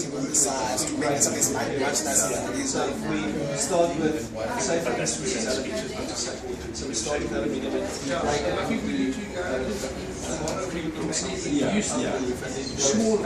optimizing on the size to make something much nicer than these. So if we start with safety features, so we start with aluminium and I think we need to small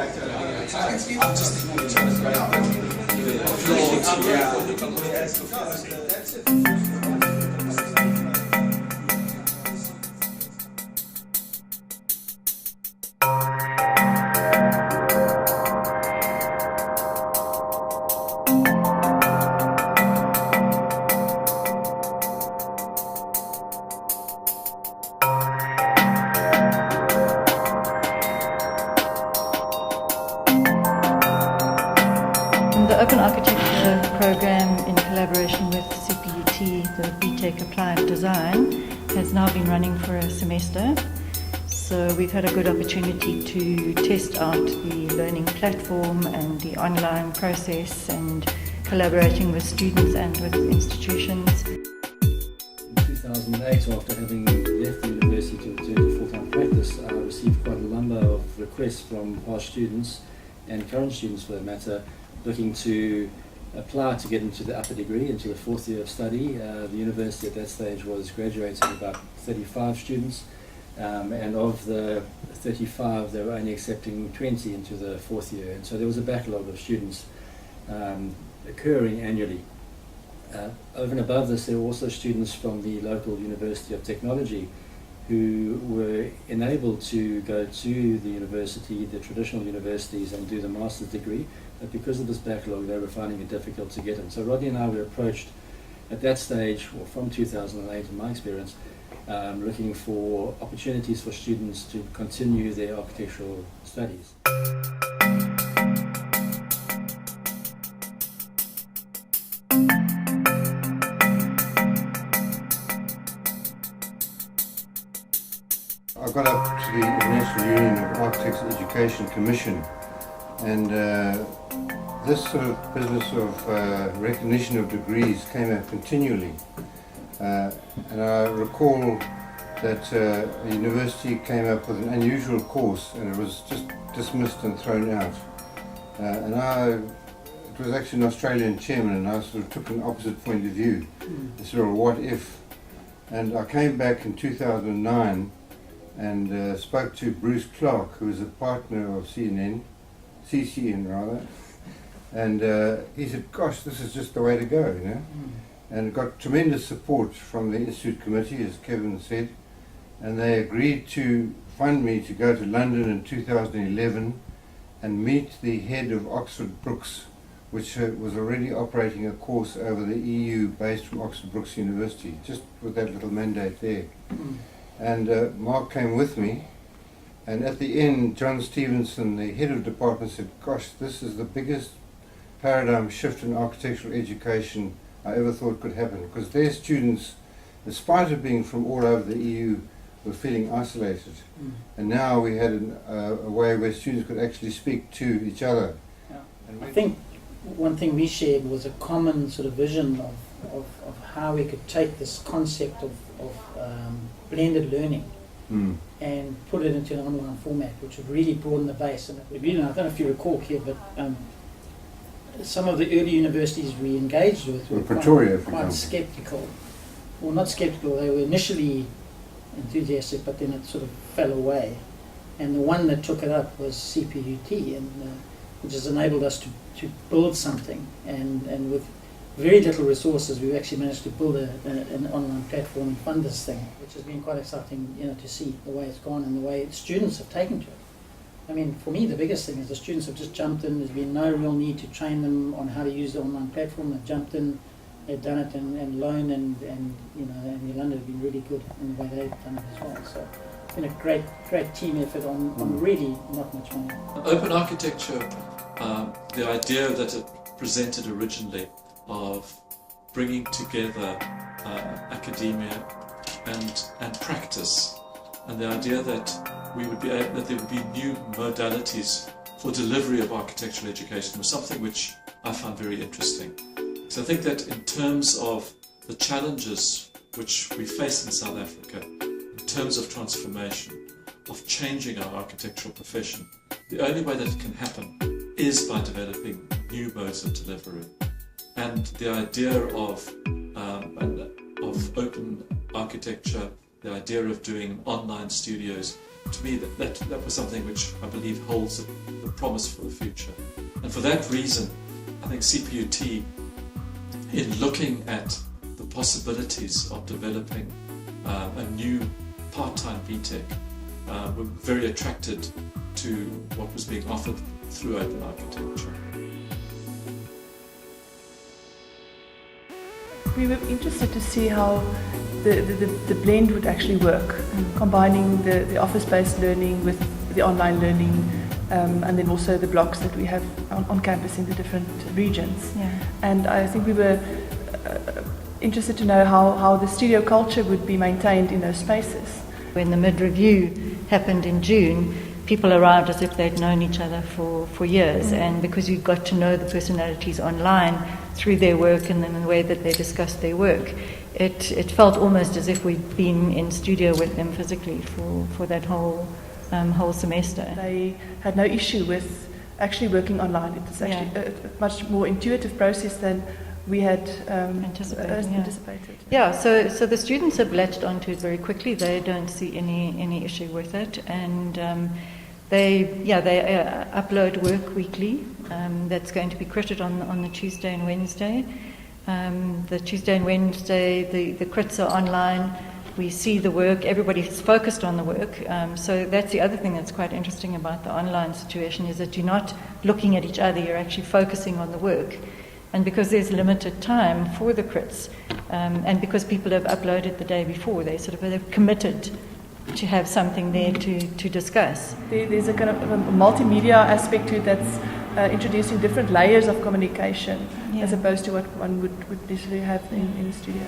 The Open Architecture program, in collaboration with CPUT, the BTech Applied Design, has now been running for a semester. So we've had a good opportunity to test out the learning platform and the online process and collaborating with students and with institutions. In 2008, after having left the university to return to full-time practice, I received quite a number of requests from past students and current students, for that matter, looking to apply to get into the upper degree, into the fourth year of study. The university at that stage was graduating about 35 students, and of the 35 they were only accepting 20 into the fourth year, and so there was a backlog of students occurring annually. Over and above this, there were also students from the local University of Technology who were enabled to go to the university, the traditional universities, and do the master's degree, but because of this backlog they were finding it difficult to get in. So Rodney and I were approached at that stage, or from 2008 in my experience, looking for opportunities for students to continue their architectural studies. I got up to the International Union of Architects Education Commission, and this sort of business of recognition of degrees came out continually. And I recall that the university came up with an unusual course and it was just dismissed and thrown out. It was actually an Australian chairman, and I sort of took an opposite point of view. I said, well, what if? And I came back in 2009 and spoke to Bruce Clark, who was a partner of CCN, and he said, gosh, this is just the way to go, you know. And got tremendous support from the Institute Committee, as Kevin said, and they agreed to fund me to go to London in 2011 and meet the head of Oxford Brookes, which was already operating a course over the EU based from Oxford Brookes University, just with that little mandate there. And Mark came with me, and at the end John Stevenson, the head of department, said, gosh, this is the biggest paradigm shift in architectural education I ever thought could happen, because their students, in spite of being from all over the EU, were feeling isolated. And now we had a way where students could actually speak to each other. Yeah. I think one thing we shared was a common sort of vision of how we could take this concept of blended learning and put it into an online format, which would really broaden the base. And I don't know if you recall here, but some of the early universities we engaged with were quite skeptical. Well, not skeptical, they were initially enthusiastic, but then it sort of fell away. And the one that took it up was CPUT, and which has enabled us to build something. And with very little resources, we've actually managed to build an online platform and fund this thing, which has been quite exciting, you know, to see the way it's gone and the way students have taken to it. I mean, for me, the biggest thing is the students have just jumped in. There's been no real need to train them on how to use the online platform. They've jumped in, they've done it and learned, and you know, and New London have been really good in the way they've done it as well. So it's been a great team effort on really not much money. Open architecture, the idea that it presented originally of bringing together academia and practice, and the idea that that there would be new modalities for delivery of architectural education was something which I found very interesting. So I think that in terms of the challenges which we face in South Africa, in terms of transformation, of changing our architectural profession, the only way that it can happen is by developing new modes of delivery. And the idea of open architecture, the idea of doing online studios, to me that was something which I believe holds the promise for the future. And for that reason, I think CPUT, in looking at the possibilities of developing a new part-time BTEC, were very attracted to what was being offered through open architecture. We were interested to see how the blend would actually work, combining the office-based learning with the online learning, and then also the blocks that we have on campus in the different regions. Yeah. And I think we were interested to know how the studio culture would be maintained in those spaces. When the mid-review happened in June, people arrived as if they'd known each other for years, and because you got to know the personalities online through their work and then the way that they discussed their work, it felt almost as if we'd been in studio with them physically for that whole semester. They had no issue with actually working online. It was actually a much more intuitive process than we had anticipated. Yeah, so the students have latched onto it very quickly. They don't see any issue with it, and they upload work weekly. That's going to be credited on the Tuesday and Wednesday. The Tuesday and Wednesday, the crits are online. We see the work. Everybody's focused on the work. So that's the other thing that's quite interesting about the online situation, is that you're not looking at each other. You're actually focusing on the work. And because there's limited time for the crits, and because people have uploaded the day before, they're committed to have something there to discuss. There's a kind of a multimedia aspect to it that's introducing different layers of communication, as opposed to what one would usually have in the studio.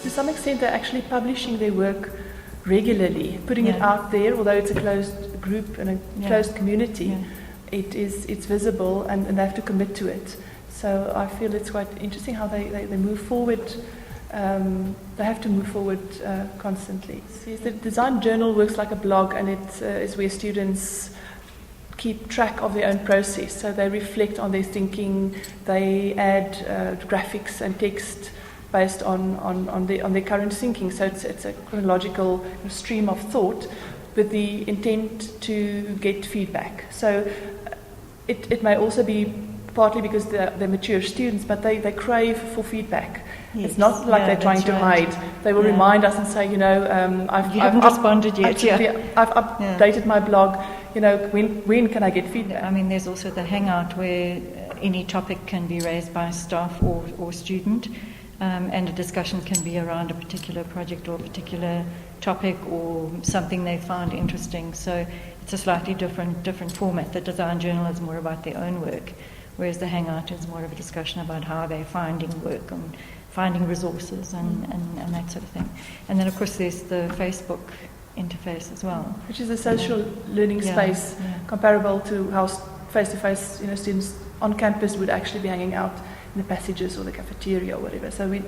To some extent, they're actually publishing their work regularly, putting it out there. Although it's a closed group and a closed community, it's visible, and they have to commit to it. So I feel it's quite interesting how they move forward. They have to move forward constantly. The design journal works like a blog, and it is where students keep track of their own process. So they reflect on their thinking. They add graphics and text based on their current thinking. So it's a chronological stream of thought with the intent to get feedback. So it may also be partly because they're mature students, but they crave for feedback. Yes. It's not like they're trying to hide. They will remind us and say, you haven't responded yet. I've updated my blog. When can I get feedback? I mean, there's also the Hangout where any topic can be raised by staff or student, and a discussion can be around a particular project or a particular topic or something they found interesting. So it's a slightly different format. The design journal is more about their own work, whereas the Hangout is more of a discussion about how they're finding work and finding resources and that sort of thing. And then, of course, there's the Facebook interface as well, which is a social learning space comparable to how face-to-face, students on campus would actually be hanging out in the passages or the cafeteria or whatever. So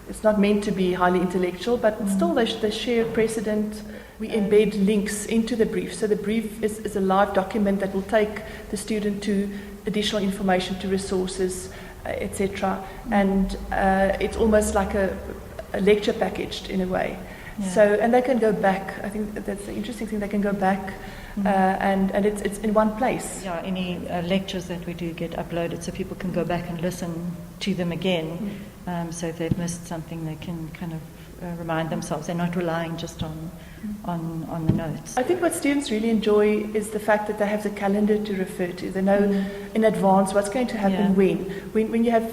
it's not meant to be highly intellectual, but still they share precedent. We embed links into the brief. So the brief is a live document that will take the student to additional information, to resources, etc. And it's almost like a lecture packaged in a way. Yeah. So, and they can go back. I think that's the interesting thing. They can go back, and it's in one place. Yeah, any lectures that we do get uploaded, so people can go back and listen to them again. So if they've missed something, they can kind of remind themselves. They're not relying just on the notes. I think what students really enjoy is the fact that they have the calendar to refer to. They know in advance what's going to happen when you have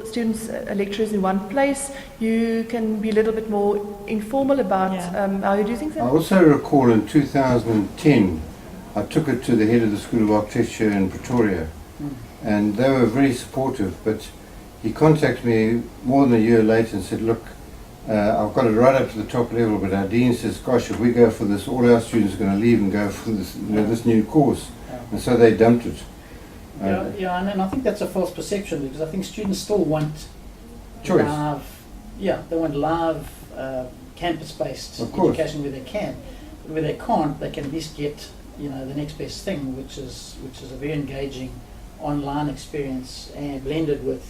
students, lecturers in one place, you can be a little bit more informal about how you do things. I also recall in 2010 I took it to the head of the School of Architecture in Pretoria, and they were very supportive, but he contacted me more than a year later and said, look, I've got it right up to the top level, but our dean says, gosh, if we go for this, all our students are going to leave and go for this, this new course. And so they dumped it. And I think that's a false perception, because I think students still want choice. They want live, campus-based education where they can. Where they can't, they can at least get the next best thing, which is a very engaging online experience, and blended with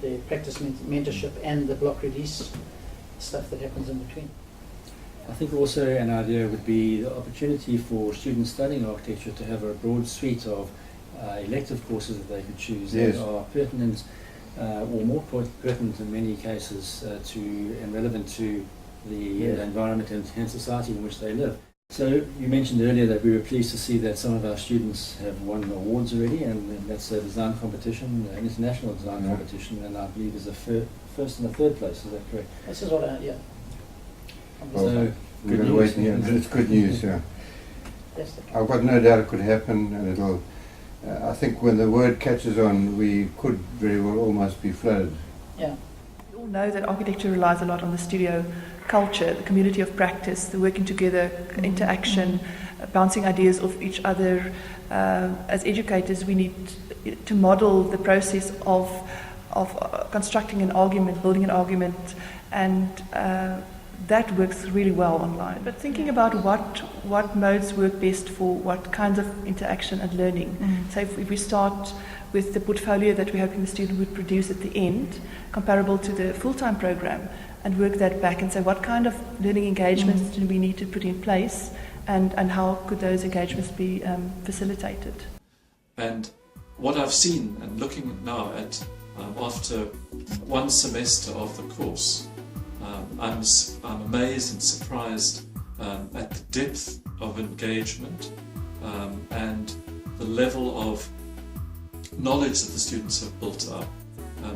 the practice mentorship and the block release stuff that happens in between. I think also an idea would be the opportunity for students studying architecture to have a broad suite of elective courses that they could choose that are pertinent or more pertinent in many cases and relevant to the environment and society in which they live. So you mentioned earlier that we were pleased to see that some of our students have won awards already, and that's a design competition, an international design competition, and I believe is a first and a third place. Is that correct? This is what So we're going to wait and hear. It's good news, I've got no doubt it could happen, and it'll. I think when the word catches on, we could very well almost be flooded. Yeah. We all know that architecture relies a lot on the studio culture, the community of practice, the working together, interaction, bouncing ideas off each other. As educators, we need to model the process of constructing an argument, building an argument, and that works really well online. But thinking about what modes work best for what kinds of interaction and learning. So if we start with the portfolio that we're hoping the student would produce at the end, comparable to the full-time program, and work that back and say what kind of learning engagements do we need to put in place, and how could those engagements be facilitated. And what I've seen, and looking now at after one semester of the course, I'm amazed and surprised at the depth of engagement and the level of knowledge that the students have built up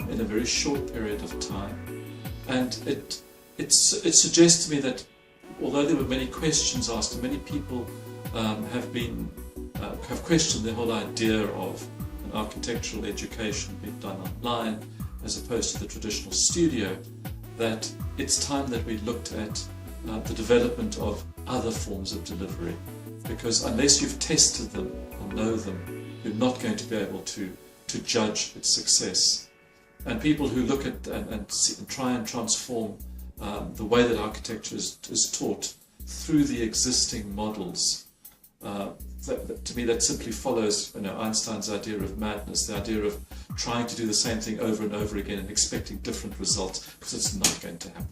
in a very short period of time. And it suggests to me that although there were many questions asked, and many people have questioned the whole idea of an architectural education being done online as opposed to the traditional studio, that it's time that we looked at the development of other forms of delivery, because unless you've tested them and know them, you're not going to be able to judge its success. And people who look at and try and transform the way that architecture is taught through the existing models, to me that simply follows Einstein's idea of madness, the idea of trying to do the same thing over and over again and expecting different results, because it's not going to happen.